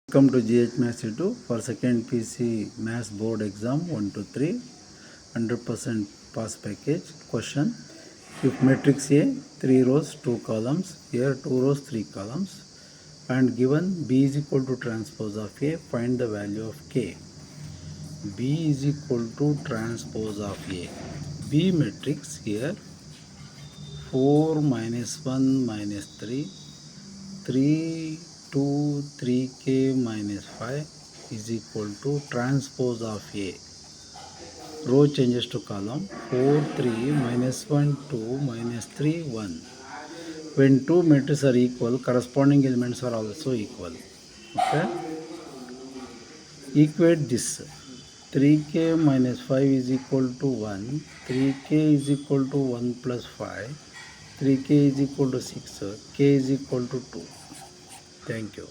Welcome to GH Maths 2 for second PC Maths Board Exam 1 to 3 100% pass package. Question: if matrix A 3 rows 2 columns, here 2 rows 3 columns, and given B is equal to transpose of A, find the value of K. B is equal to transpose of A. B matrix here 4 minus 1 minus 3 3 2 3k minus 5 is equal to transpose of A. Row changes to column 4 3 minus 1 2 minus 3 1. When two matrices are equal, corresponding elements are also equal. Okay. Equate this. 3k minus 5 is equal to 1. 3k is equal to 1 plus 5. 3k is equal to 6. K is equal to 2. Thank you.